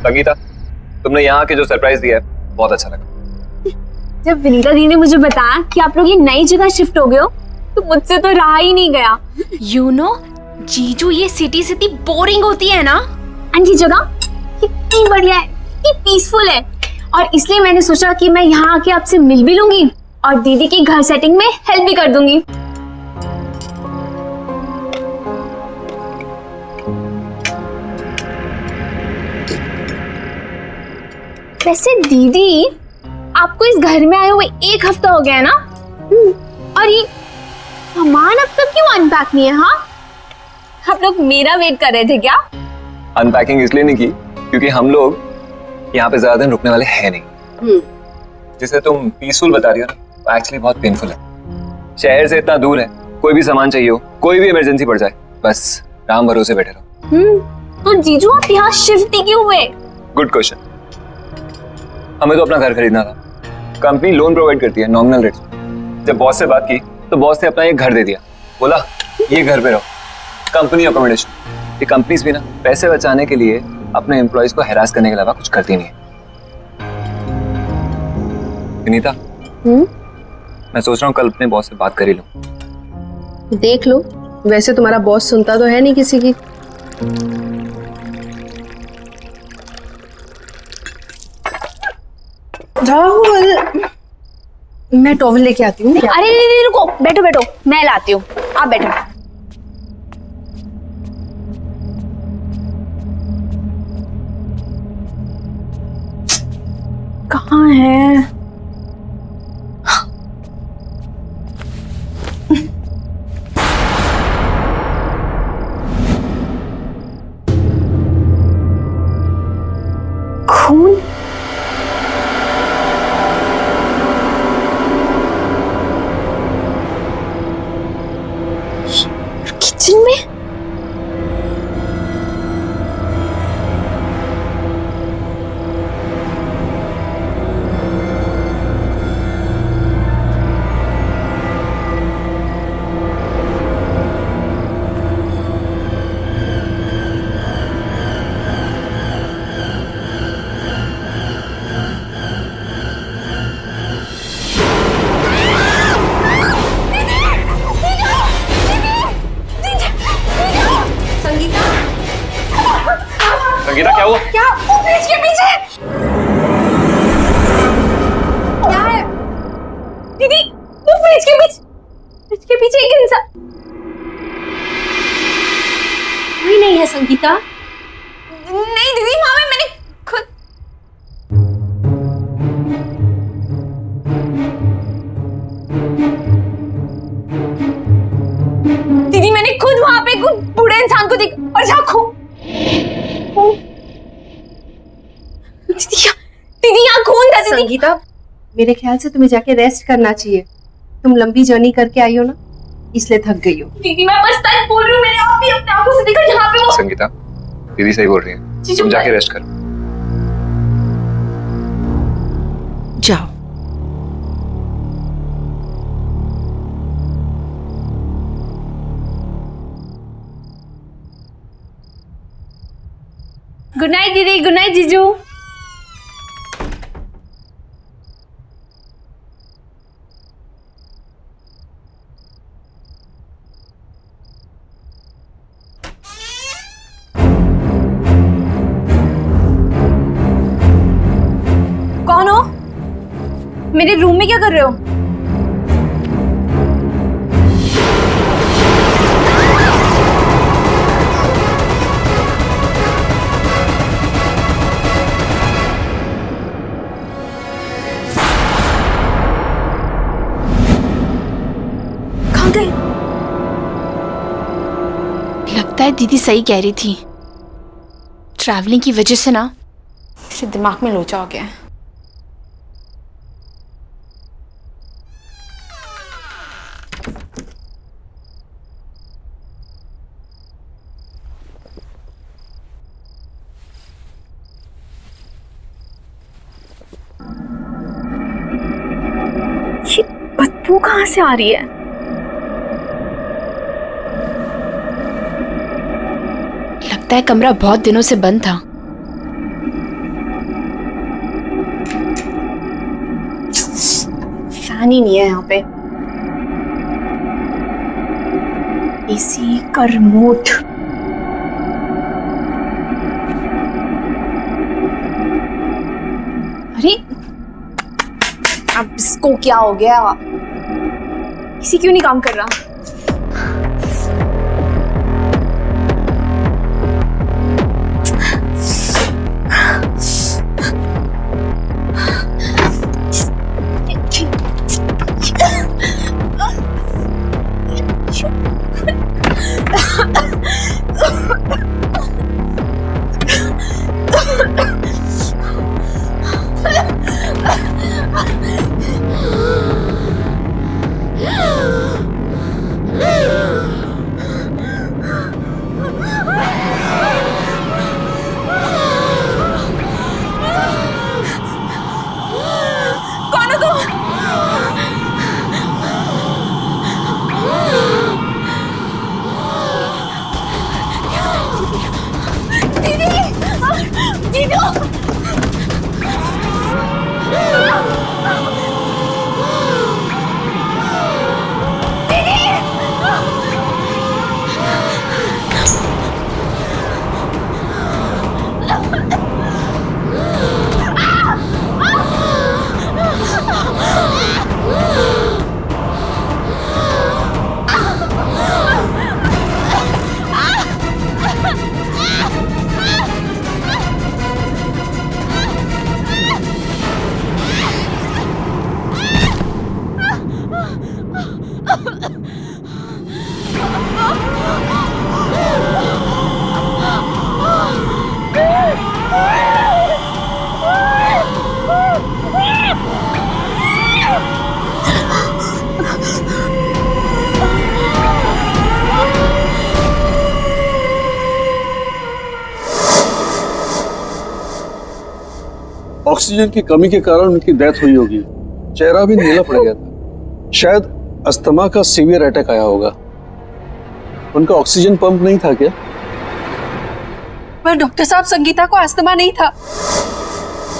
संगीता, तुमने यहाँ के जो सरप्राइज दिया है बहुत अच्छा लगा। जब विनीता दी ने मुझे बताया कि आप लोग ये नई जगह शिफ्ट हो गए हो तो मुझसे तो रहा ही नहीं गया। यू नो जीजू, ये सिटी इतनी बोरिंग होती है ना, एंड ये जगह कितनी बढ़िया है, कितनी पीसफुल है, और इसलिए मैंने सोचा कि मैं यहाँ आके आपसे मिल भी लूंगी और दीदी की घर सेटिंग में हेल्प भी कर दूंगी। वैसे दीदी, आपको इस घर में आए हुए 1 हफ्ता हो गया है ना? और ये सामान अब तक क्यों अनपैक नहीं है? हाँ, आप लोग मेरा वेट कर रहे थे क्या? अनपैकिंग इसलिए नहीं की क्योंकि हम लोग यहाँ पे ज्यादा दिन रुकने वाले हैं नहीं। जिसे तुम पीसफुल बता रही हो ना, वो एक्चुअली बहुत पेनफुल है। शहर से इतना दूर है, कोई भी सामान चाहिए हो, कोई भी इमरजेंसी पड़ जाए, बस राम भरोसे बैठे रहो। तो जीजू आप यहाँ शिफ्ट ही क्यों हुए? Good question. हमें तो अपना घर खरीदना था। कंपनी लोन प्रोवाइड करती है नॉमिनल रेट्स पे। जब बॉस से बात की तो बॉस ने अपना एक घर दे दिया, बोला ये घर पे रहो, कंपनी अकोमोडेशन। ये कंपनीज भी ना पैसे बचाने के लिए अपने एम्प्लॉयज को हैरास करने के अलावा कुछ करती नहीं है। विनीता, मैं सोच रहा हूँ कल अपने बॉस से बात कर ही लूं। देख लो, वैसे तुम्हारा बॉस सुनता तो है नहीं किसी की। राहुल, मैं टॉवल लेके आती हूँ। अरे नहीं, रुको, बैठो बैठो, मैं लाती हूँ, आप बैठो। कहाँ है? खून? किचन में? संगीता, क्या हुआ? क्या? वो फ्रिज के पीछे क्या है? दीदी, वो फ्रिज के पीछे एक इंसान। कोई नहीं है संगीता। नहीं दीदी, वहां में मैंने खुद वहां पे कुछ बूढ़े इंसान को देख, और जहाँ दीदी यहाँ खून था। दीदी संगीता, मेरे ख्याल से तुम्हें जाके रेस्ट करना चाहिए। तुम लंबी जर्नी करके आई हो ना, इसलिए थक गई हो। दीदी मैं बस सच बोल रही हूँ, मैंने आप भी अपने आंखों से देखा जहाँ पे वो। संगीता, दीदी सही बोल रही है, तुम जाके रेस्ट करो। जाओ। गुड नाइट दीदी, गुड नाइट जीजू। कौन हो? मेरे रूम में क्या कर रहे हो? कहाँ गए? लगता है दीदी सही कह रही थी। ट्रैवलिंग की वजह से ना मेरे दिमाग में लोचा हो गया है। ये बदबू कहाँ से आ रही है? लगता है कमरा बहुत दिनों से बंद था। फैन ही नहीं है यहाँ पे। एसी का रिमोट। अरे अब इसको क्या हो गया? एसी क्यों नहीं काम कर रहा? ऑक्सीजन की कमी के कारण उनकी डेथ हुई होगी। चेहरा भी नीला पड़ गया था। शायद अस्थमा का सीवियर अटैक आया होगा। उनका ऑक्सीजन पंप नहीं था क्या? पर डॉक्टर साहब, संगीता को अस्थमा नहीं था।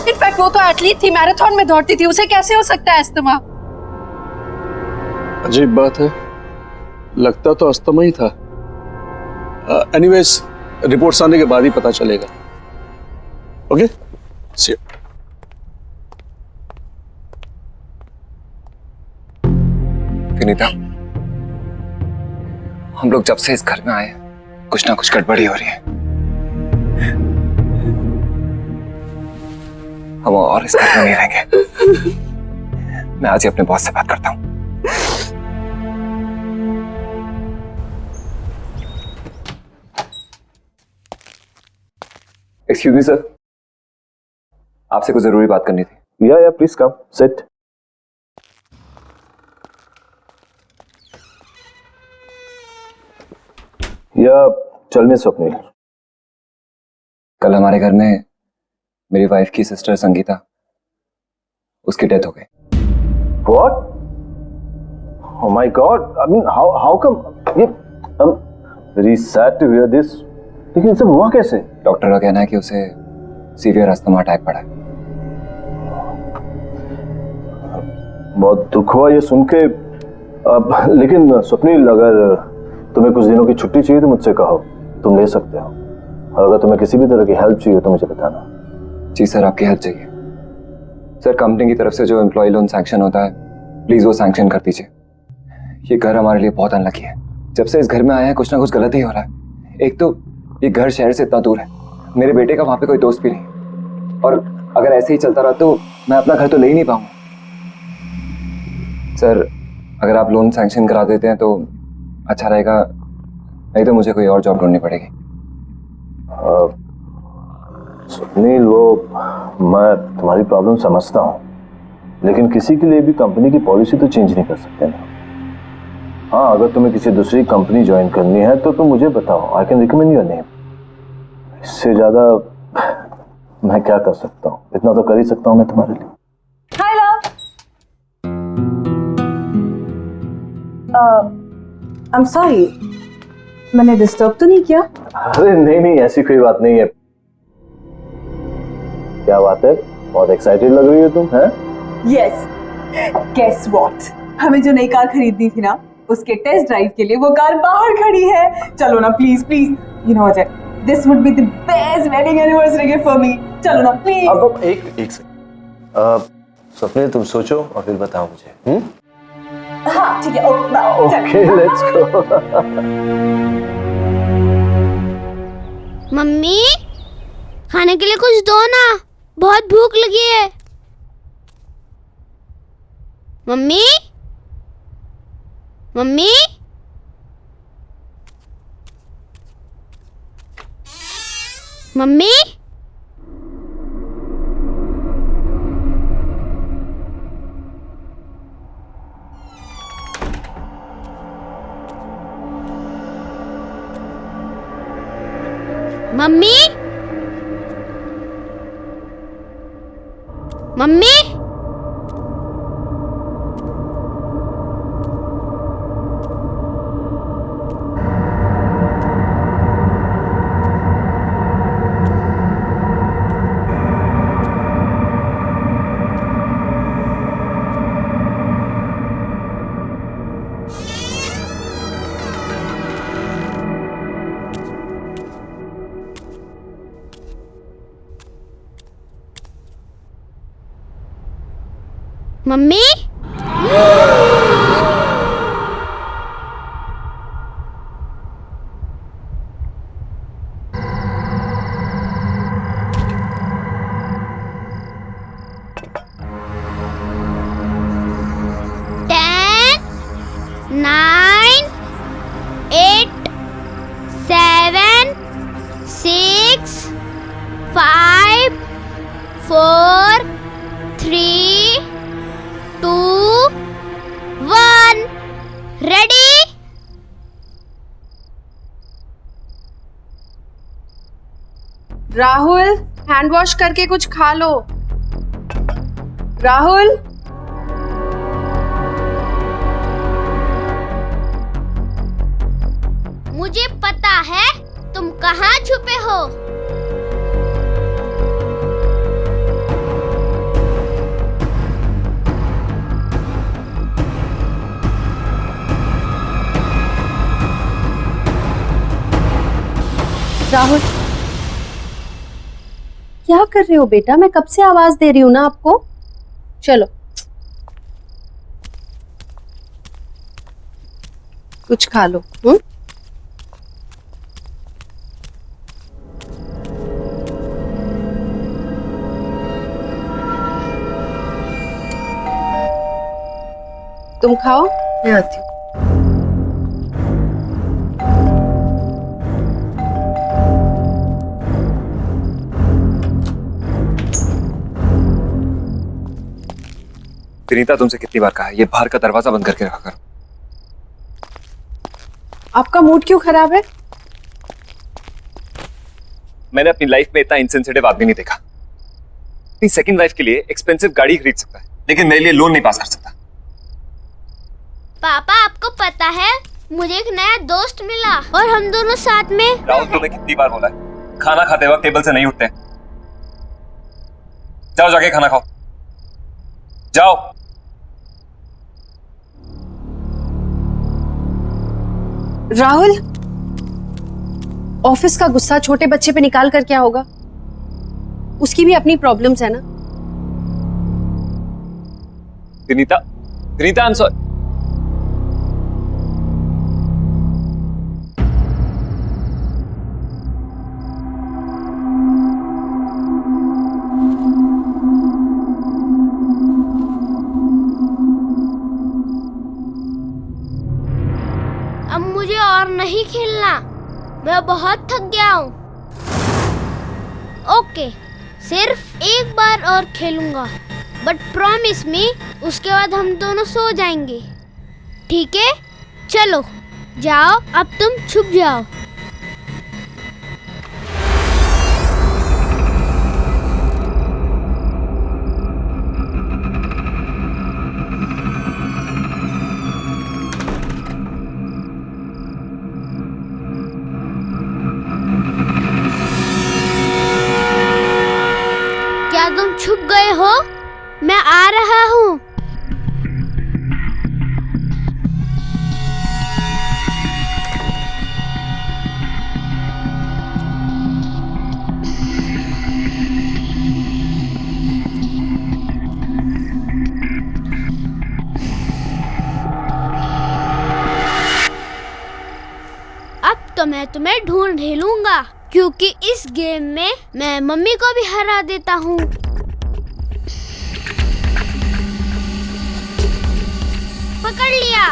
इनफैक्ट वो तो एथलीट थी, मैराथन में दौड़ती थी, उसे कैसे हो सकता है अस्थमा? अजीब बात है, लगता तो अस्थमा ही था। एनीवेज, रिपोर्ट्स आने के बाद ही पता चलेगा। Okay, C you. विनीता, हम लोग जब से इस घर में आए कुछ ना कुछ गड़बड़ी हो रही है। हम और इस घर में नहीं रहेंगे। मैं आज ही अपने बॉस से बात करता हूं। एक्सक्यूज मी सर, आपसे कुछ जरूरी बात करनी थी। या प्लीज कम, सिट। या टेल मी स्वप्निल। कल हमारे घर में मेरी वाइफ की सिस्टर संगीता, उसकी डेथ हो गई। What? Oh my God! I mean, how come? ये I'm very sad to hear this. लेकिन सब हुआ कैसे? डॉक्टर का कहना है कि उसे सीवियर अस्थमा अटैक पड़ा है। बहुत दुख हुआ ये सुन के। अब लेकिन स्वप्निल, अगर तुम्हें कुछ दिनों की छुट्टी चाहिए तो मुझसे कहो, तुम ले सकते हो। और अगर तुम्हें किसी भी तरह की हेल्प चाहिए तो मुझे बताना। जी सर, आपकी हेल्प चाहिए। सर, कंपनी की तरफ से जो एम्प्लॉय लोन सैंक्शन होता है, प्लीज वो सैंक्शन कर दीजिए। ये घर हमारे लिए बहुत अनलकी है। जब से इस घर में आए हैं कुछ ना कुछ गलत ही हो रहा है। एक तो ये घर शहर से इतना दूर है, मेरे बेटे का वहां पे कोई दोस्त भी नहीं, और अगर ऐसे ही चलता रहा तो मैं अपना घर तो ले ही नहीं पाऊंगा। सर, अगर आप लोन सैंक्शन करा देते हैं तो अच्छा रहेगा, नहीं तो मुझे कोई और जॉब ढूंढनी पड़ेगी। सुनील, वो मैं तुम्हारी प्रॉब्लम समझता हूँ, लेकिन किसी के लिए भी कंपनी की पॉलिसी तो चेंज नहीं कर सकते ना। हाँ, अगर तुम्हें किसी दूसरी कंपनी ज्वाइन करनी है तो तुम मुझे बताओ, I can recommend your name. इससे ज्यादा मैं क्या कर सकता हूँ? इतना तो कर ही सकता हूँ मैं तुम्हारे लिए। हाय लव। आई एम सॉरी, मैंने डिस्टर्ब तो नहीं किया? अरे नहीं नहीं, ऐसी कोई बात नहीं है। क्या बात है, बहुत एक्साइटेड लग रही हो तुम, हैं? यस, गेस व्हाट, हमें जो नई कार खरीदनी थी ना, उसके टेस्ट ड्राइव के लिए वो कार बाहर खड़ी है। चलो ना please please, you know Ajay, this would be the best wedding anniversary gift for me. चलो ना प्लीज। अब एक सेकंड, स्वप्निल तुम सोचो और फिर बताओ मुझे। हाँ ठीक है, ओके लेट्स गो। मम्मी, खाने के लिए कुछ दो ना, बहुत भूख लगी है। Mummy, mummy, mummy, mummy, mummy, mummy, 10, 9, 8, 7, 6, 5, 4, 3, 2, 1, ready? Rahul, hand wash करके कुछ खा लो। राहुल, मुझे पता है तुम कहाँ छुपे हो। राहुल, क्या कर रहे हो बेटा? मैं कब से आवाज दे रही हूँ ना आपको। चलो कुछ खा लो। तुम खाओ, मैं आती हूँ। विनीता, तुमसे कितनी बार कहा है ये बाहर का दरवाजा बंद करके रखा करो। आपका मूड क्यों खराब है? मैंने अपनी लाइफ में इतना इनसेंसिटिव आदमी नहीं देखा। अपनी सेकंड लाइफ के लिए एक्सपेंसिव गाड़ी खरीद सकता है, लेकिन मेरे लिए लोन नहीं पास कर सकता। पापा, आपको पता है मुझे एक नया दोस्त मिला और हम दोनों साथ में। राहुल, तुम्हें कितनी बार बोला है खाना खाते वक्त टेबल से नहीं उठते। जाओ जाके खाना खाओ, जाओ। राहुल, ऑफिस का गुस्सा छोटे बच्चे पे निकाल कर क्या होगा? उसकी भी अपनी प्रॉब्लम्स है ना। Vinita, Vinita, I am sorry. अब मुझे और नहीं खेलना, मैं बहुत थक गया हूँ। ओके, सिर्फ एक बार और खेलूंगा, बट प्रॉमिस मी उसके बाद हम दोनों सो जाएंगे, ठीक है? चलो जाओ, अब तुम छुप जाओ। क्या तुम छुप गए हो? मैं आ रहा हूँ। तो मैं तुम्हें ढूंढ ही लूंगा, क्योंकि इस गेम में मैं मम्मी को भी हरा देता हूँ। पकड़ लिया।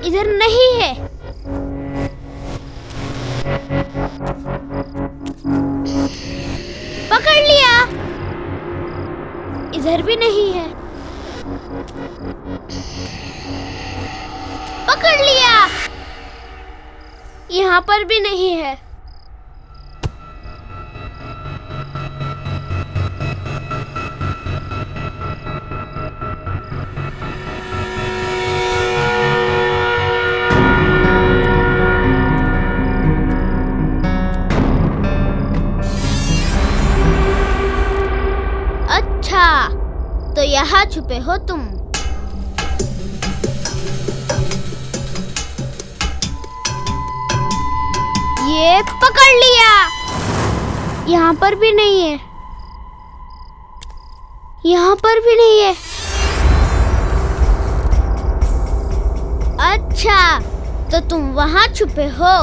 इधर नहीं है। पकड़ लिया। इधर भी नहीं है। पकड़ लिया। यहाँ पर भी नहीं है। अच्छा, तो यहाँ छुपे हो तुम। ये पकड़ लिया। यहाँ पर भी नहीं है। यहाँ पर भी नहीं है। अच्छा, तो तुम वहाँ छुपे हो।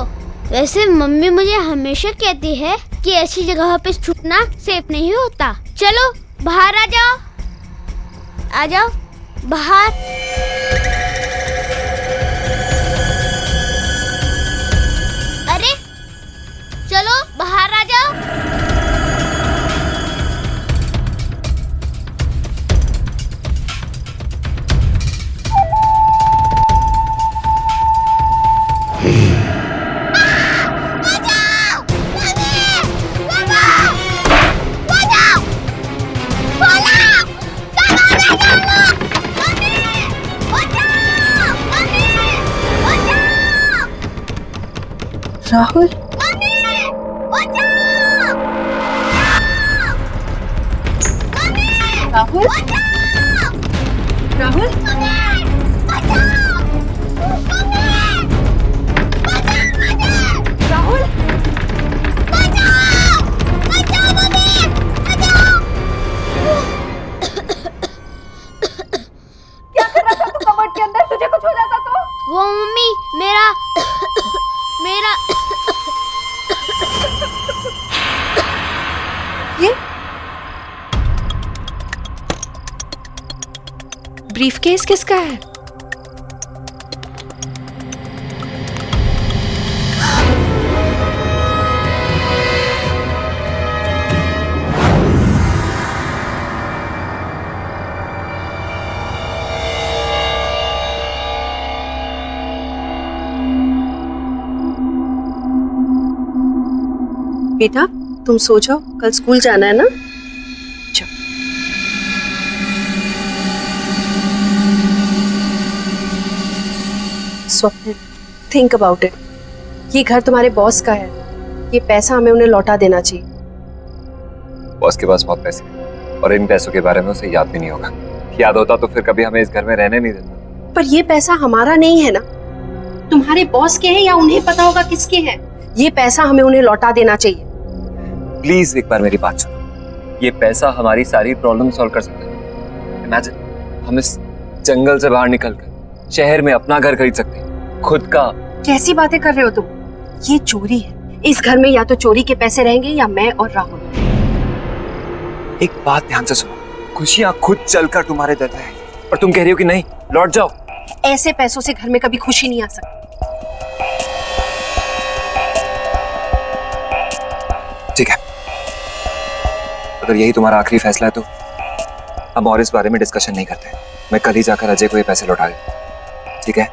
वैसे मम्मी मुझे हमेशा कहती है कि ऐसी जगह पे छुपना सेफ नहीं होता। चलो बाहर आ जाओ। आ जाओ बाहर। अरे चलो बाहर आ जाओ। राहुल, राहुल, राहुल, राहुल, क्या कर रहा था तू कबर्ड के अंदर? तुझे कुछ हो जाता तो? वो मम्मी मेरा ये ब्रीफकेस किसका है? बेटा तुम सो जाओ, कल स्कूल जाना है ना। जाओ। स्वप्न, थिंक अबाउट इट। ये घर तुम्हारे बॉस का है। ये पैसा हमें उन्हें लौटा देना चाहिए। बॉस के पास बहुत पैसे हैं और इन पैसों के बारे में उसे याद भी नहीं होगा। याद होता तो फिर कभी हमें इस घर में रहने नहीं देता। पर ये पैसा हमारा नहीं है ना, तुम्हारे बॉस के हैं या उन्हें पता होगा किसके हैं। ये पैसा हमें उन्हें लौटा देना चाहिए। प्लीज एक बार मेरी बात सुनो। ये पैसा हमारी सारी प्रॉब्लम सॉल्व कर सकता है। इमेजिन हम इस जंगल से बाहर निकलकर शहर में अपना घर खरीद सकते हैं, खुद का। कैसी बातें कर रहे हो तुम? ये चोरी है। इस घर में या तो चोरी के पैसे रहेंगे या मैं और राहुल। एक बात ध्यान से सुनो, खुशियां खुद चलकर तुम्हारे दर पे आएंगी और तुम कह रही हो कि नहीं, लौट जाओ। ऐसे पैसों से घर में कभी खुशी नहीं आ सकती। ठीक है, अगर यही तुम्हारा आखिरी फैसला है तो हम और इस बारे में डिस्कशन नहीं करते। मैं कल ही जाकर अजय को ये पैसे लौटा दूं, ठीक है?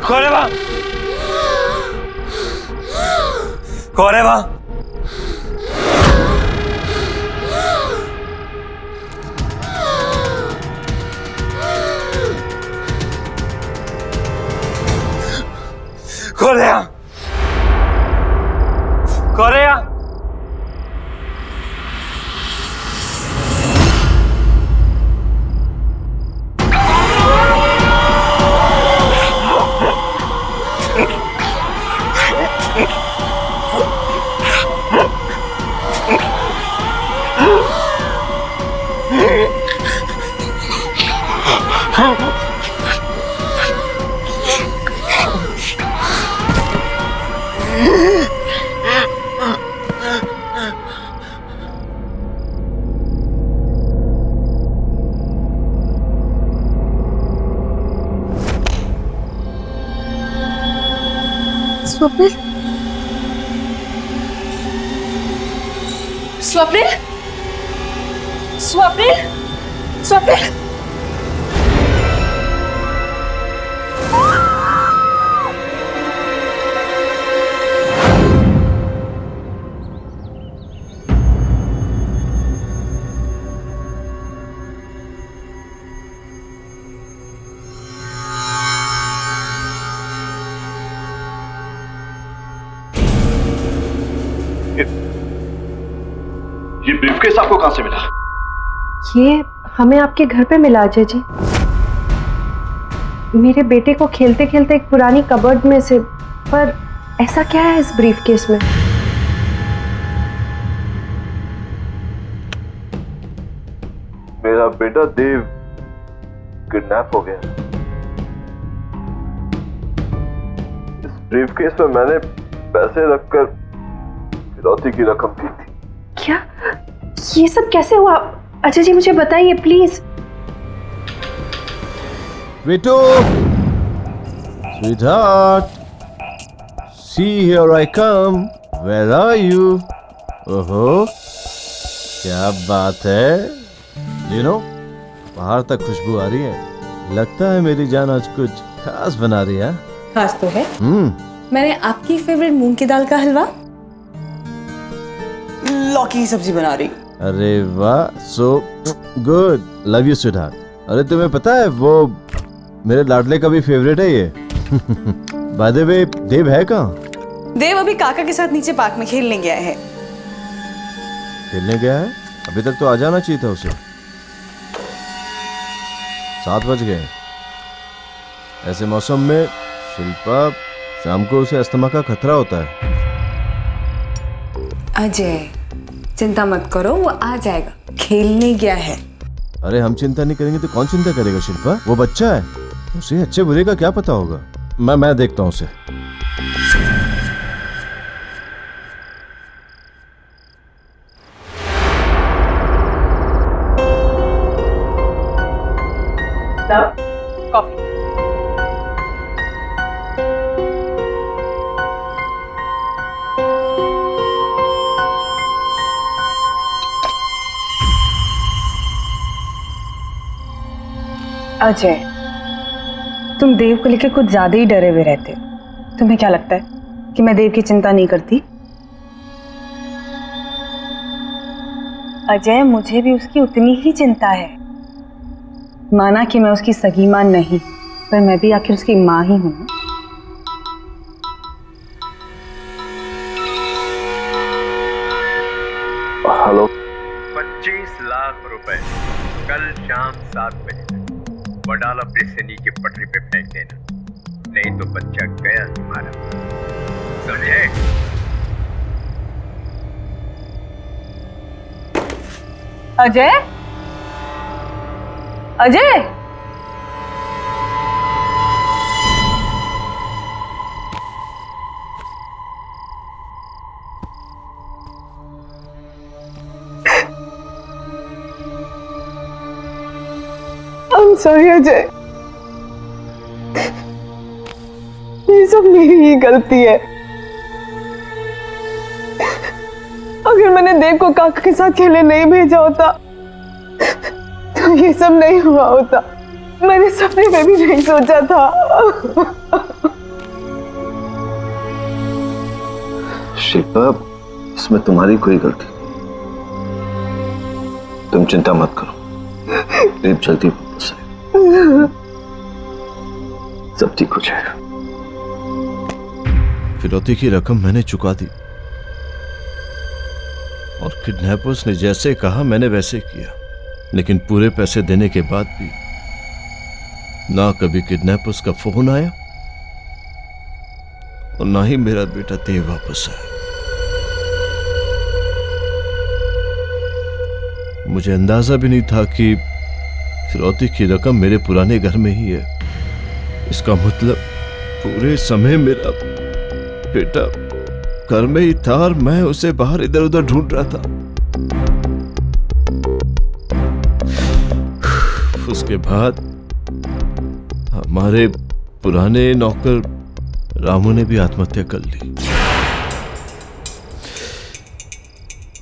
कौन है वहाँ? कौन है वहाँ? कौन है यहाँ? कौन है यहाँ? स्वप्निल, स्वप्निल, स्वप्निल, स्वप्निल। ये ब्रीफकेस आपको कहां से मिला? ये हमें आपके घर पे मिला अजय जी। मेरे बेटे को खेलते खेलते एक पुरानी कबर्ड में से। पर ऐसा क्या है इस ब्रीफकेस में? मेरा बेटा देव किडनैप हो गया। इस ब्रीफकेस में मैंने पैसे रखकर फिरौती की रकम दी थी। क्या? ये सब कैसे हुआ? अजय जी मुझे बताइए प्लीज। बेटो, sweetheart, see here I come. Where are you? ओहो, क्या बात है? You know, बाहर तक खुशबू आ रही है। लगता है मेरी जान आज कुछ खास बना रही है। खास तो है। मैंने आपकी फेवरेट मूंग की दाल का हलवा, लौकी की सब्जी बना रही। अरे वाह, so good. Love you, sweetheart. अरे तुम्हें पता है वो मेरे लाडले का भी फेवरेट है ये। By the way, देव है कहाँ? देव अभी काका के साथ नीचे पार्क में खेलने गया है। खेलने गया है? अभी तक तो आ जाना चाहिए था उसे। 7 बज गए। ऐसे मौसम में शिल्पा, शाम को उसे अस्थमा का खतरा होता है। अजय, चिंता मत करो, वो आ जाएगा। खेलने गया है। अरे हम चिंता नहीं करेंगे तो कौन चिंता करेगा शिल्पा? वो बच्चा है, उसे अच्छे बुरे का क्या पता होगा। मैं देखता हूँ उसे। कॉफी। अजय, तुम देव को लेकर कुछ ज्यादा ही डरे हुए रहते हो। तुम्हें क्या लगता है कि मैं देव की चिंता नहीं करती? अजय, मुझे भी उसकी उतनी ही चिंता है। माना कि मैं उसकी सगी मां नहीं, पर मैं भी आखिर उसकी मां ही हूं। हेलो। 25 लाख रुपए कल शाम 7 बजे तक वडाला ब्रिज से नीचे पटरी पे फेंक देना, नहीं तो बच्चा गया तुम्हारा, समझे? अजय, अजय, I'm sorry अजय, ये सब मेरी ही गलती है। अगर मैंने देव को काका के साथ खेलने नहीं भेजा होता तो ये सब नहीं हुआ होता। मैंने सपने में भी नहीं सोचा था। शिल्पा, इसमें तुम्हारी कोई गलती नहीं। तुम चिंता मत करो, देव जल्दी वापस आएगा, सब ठीक हो जाएगा। फिरौती की रकम मैंने चुका दी और किडनैपर्स ने जैसे कहा मैंने वैसे किया, लेकिन पूरे पैसे देने के बाद भी ना कभी किडनैपर्स का फोन आया और ना ही मेरा बेटा देव वापस आया। मुझे अंदाजा भी नहीं था कि फिरौती की रकम मेरे पुराने घर में ही है। इसका मतलब पूरे समय मेरा बेटा घर में ही था और मैं उसे बाहर इधर उधर ढूंढ रहा था। उसके बाद हमारे पुराने नौकर रामू ने भी आत्महत्या कर ली।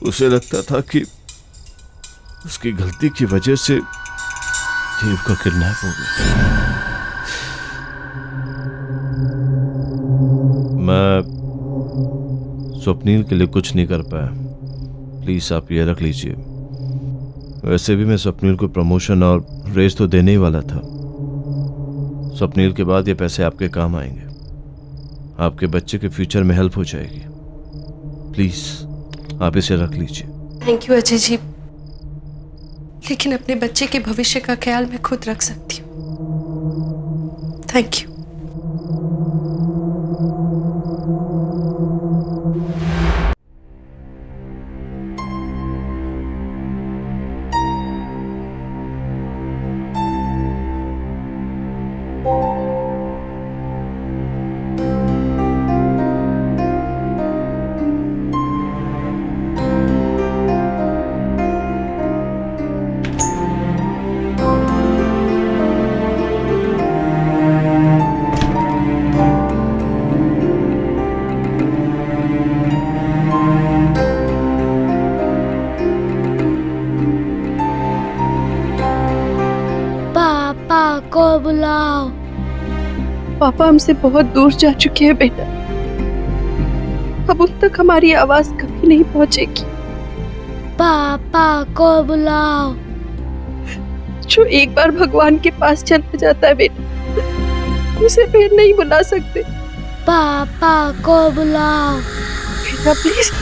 उसे लगता था कि उसकी गलती की वजह से देव का किडनैप हो गया। मैं स्वप्नील के लिए कुछ नहीं कर पाया, प्लीज आप ये रख लीजिए। वैसे भी मैं स्वप्नील को प्रमोशन और रेस तो देने ही वाला था। स्वप्नील के बाद ये पैसे आपके काम आएंगे, आपके बच्चे के फ्यूचर में हेल्प हो जाएगी। प्लीज आप इसे रख लीजिए। थैंक यू अजय जी, लेकिन अपने बच्चे के भविष्य का ख्याल मैं खुद रख सकती हूँ। Thank you. को बुलाओ। पापा हमसे बहुत दूर जा चुके हैं बेटा, अब उन तक हमारी आवाज कभी नहीं पहुंचेगी। पापा को बुलाओ। जो एक बार भगवान के पास चला जाता है बेटा, उसे फिर नहीं बुला सकते। पापा को बुलाओ बेटा प्लीज।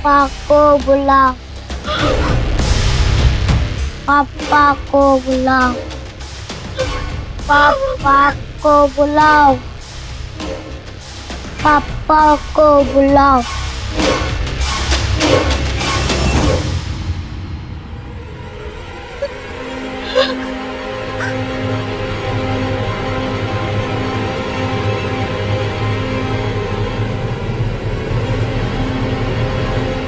पापा को बुलाओ। पापा को बुलाओ। पापा को बुलाओ। पापा को बुलाओ।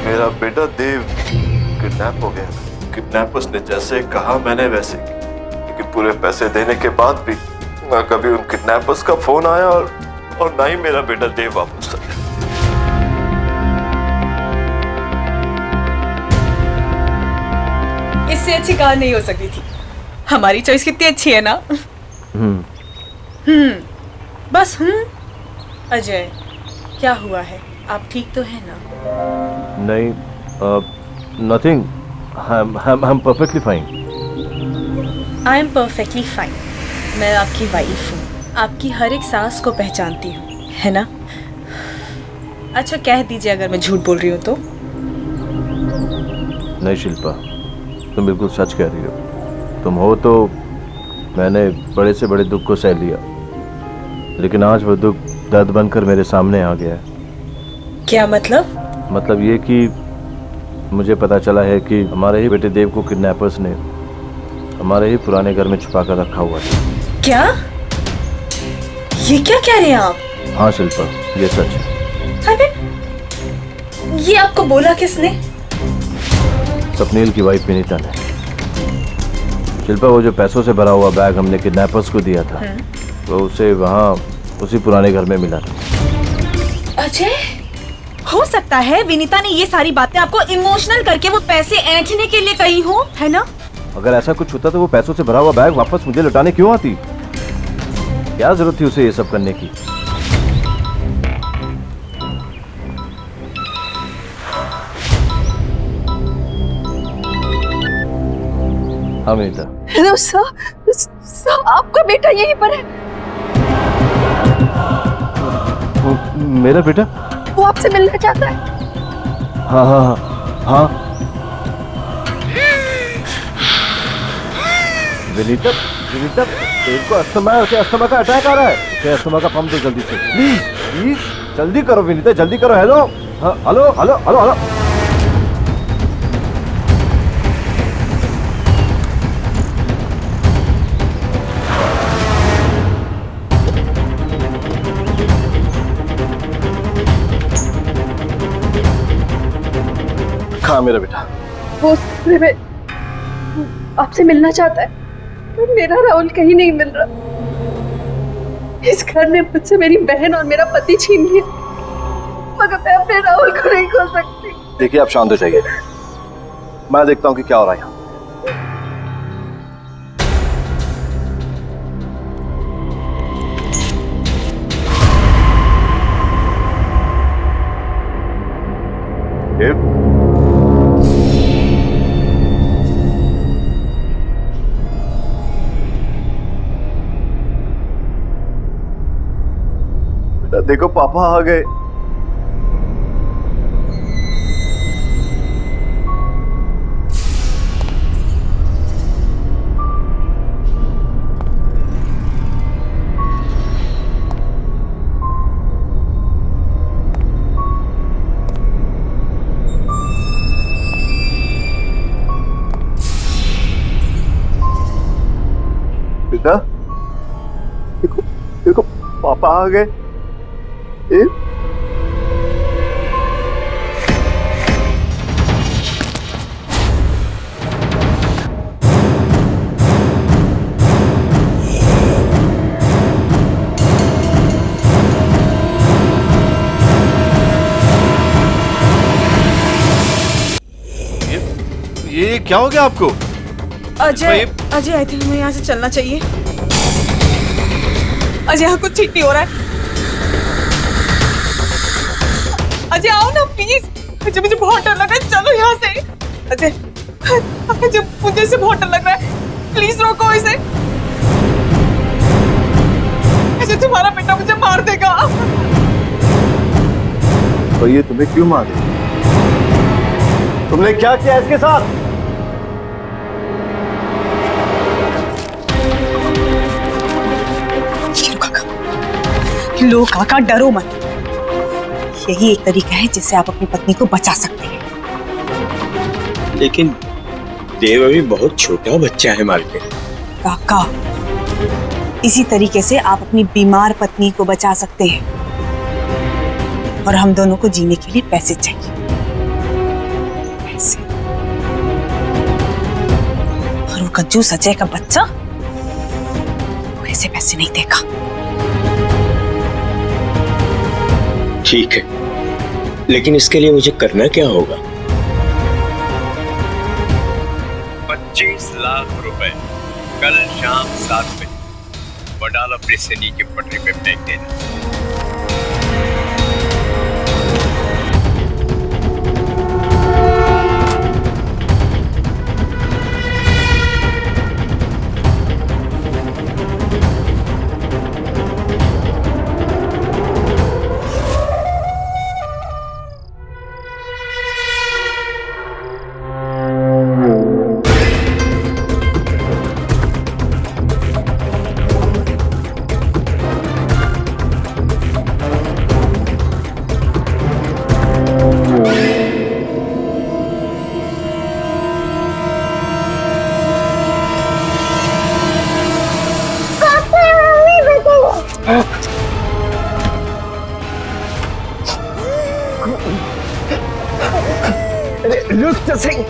मेरा बेटा देव किडनैप हो गया। किडनैपर्स ने जैसे कहा मैंने वैसे, लेकिन पूरे पैसे देने के बाद भी ना कभी उन किडनैपर्स का फोन आया और ना ही मेरा बेटा देव वापस आया। इससे अच्छी कार नहीं हो सकती थी। हमारी चॉइस कितनी अच्छी है ना। बस अजय, क्या हुआ है? आप ठीक तो है ना? नहीं, nothing, I am perfectly fine. I am perfectly fine. मैं आपकी वाइफ हूँ, आपकी हर एक सांस को पहचानती हूँ, है ना? अच्छा, कह दीजिए अगर मैं झूठ बोल रही हूँ तो। नहीं शिल्पा, तुम बिल्कुल सच कह रही हो। तुम हो तो मैंने बड़े से बड़े दुख को सह लिया, लेकिन आज वो दुख दर्द बनकर मेरे सामने आ गया है। क्या मतलब? मतलब ये कि मुझे पता चला है कि हमारे ही बेटे देव को किडनैपर्स ने हमारे ही पुराने घर में छुपा कर रखा हुआ था। क्या? ये क्या कह रहे हैं आप? हाँ शिल्पा, ये सच है। अरे, ये आपको बोला किसने? स्वप्नील की वाइफ विनीता ने। शिल्पा, वो जो पैसों से भरा हुआ बैग हमने किडनैपर्स को दिया था, वो उसे वहाँ उसी पुराने घर में मिला था। अजय, हो सकता है विनीता ने ये सारी बातें आपको इमोशनल करके वो पैसे ऐंठने के लिए कही हो, है ना? अगर ऐसा कुछ होता तो वो पैसों से भरा हुआ बैग वापस मुझे लौटाने क्यों आती? क्या जरूरत थी उसे ये सब करने की? हाँ विनीता। हेलो सर, आपका बेटा यहीं पर है। मेरा बेटा? वो आपसे मिलना चाहता है। हाँ हाँ हाँ हाँ। विनीता, विनीता, देव को अस्थमा का अटैक आ रहा है। उसे अस्थमा का पंप दो जल्दी से, प्लीज प्लीज जल्दी करो विनीता, जल्दी करो। हेलो, हाँ, हेलो हेलो हेलो हेलो। कहाँ मेरा बेटा? वो आपसे मिलना चाहता है। मेरा राहुल कहीं नहीं मिल रहा। इस घर ने मुझसे मेरी बहन और मेरा पति छीन लिया, मगर मैं अपने राहुल को नहीं खो सकती। देखिए, आप शांत हो जाइए, मैं देखता हूँ कि क्या हो रहा है यहाँ। देखो पापा आ गए। बेटा, देखो देखो पापा आ गए। ये क्या हो गया आपको? अजय, आई थिंक हमें यहाँ से चलना चाहिए। अजय, यहाँ कुछ ठीक नहीं हो रहा है। अजय आओ ना प्लीज, मुझे बहुत डर लग रहा है। चलो यहाँ से। अजय, मुझे इसे बहुत डर लग रहा है, प्लीज रोको इसे। अजय, तुम्हारा बेटा मुझे मार देगा। तो ये तुम्हें क्यों मार देगा? तुमने क्या किया इसके साथ? लो काका, डरो मत। यही एक तरीका है जिससे आप अपनी पत्नी को बचा सकते हैं। लेकिन देव अभी बहुत छोटा बच्चा है मालकिन। काका, इसी तरीके से आप अपनी बीमार पत्नी को बचा सकते हैं। और हम दोनों को जीने के लिए पैसे चाहिए। पैसे। और वो कंजूस अजय का बच्चा से पैसे नहीं देगा। ठीक है, लेकिन इसके लिए मुझे करना क्या होगा? 25 लाख रुपए कल शाम 7 बजे वडाला ब्रिज से नीचे पटरी पे फेंक देना। रुक तो सही।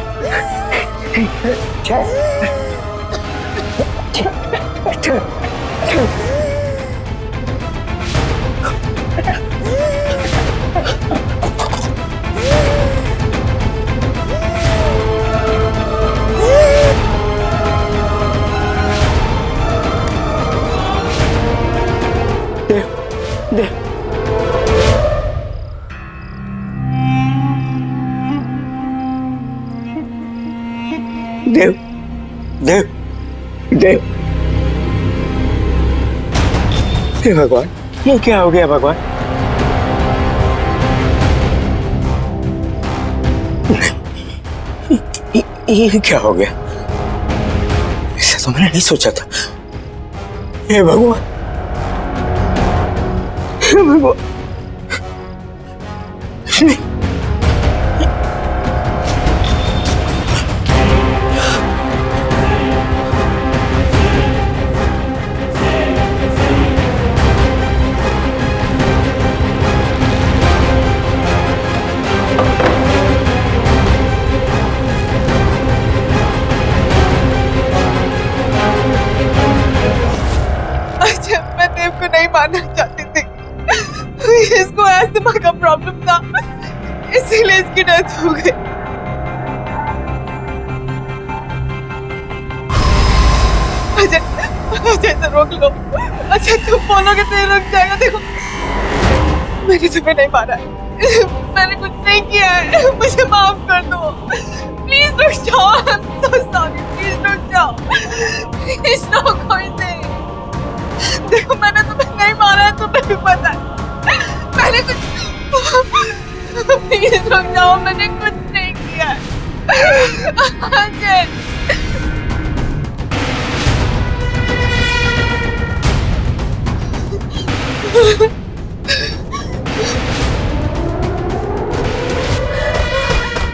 देव देव देव, हे भगवान, ये क्या हो गया भगवान? ये क्या हो गया? ऐसा तो मैंने नहीं सोचा था। हे भगवान, हे भगवान, नहीं। नहीं मानना चाहती थी, इसको अस्थमा का प्रॉब्लम था, इसीलिए इसकी डेथ हो गई। अजय से रोक लो। अच्छा तुम बोलोगे तो ये रुक जाएगा। देखो मैंने तुम्हें नहीं मारा है, मैंने कुछ नहीं किया है, मुझे माफ कर दो। प्लीज रुक जाओ, I am so sorry, please रुक जाओ, प्लीज रोको इसे। देखो मैंने तुम्हें नहीं मारा है, तुम्हें भी पता है। मैंने कुछ, प्लीज रुक जाओ, मैंने कुछ नहीं किया है। अजय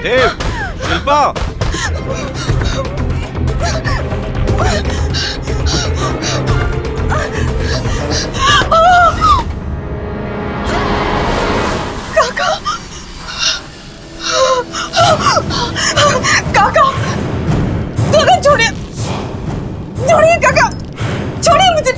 देव, शिल्पा, काका, काका छोड़िए, छोड़िए काका, छोड़िए मुझे।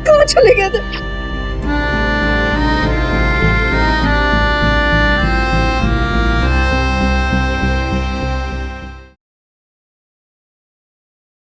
कहाँ चले गए थे?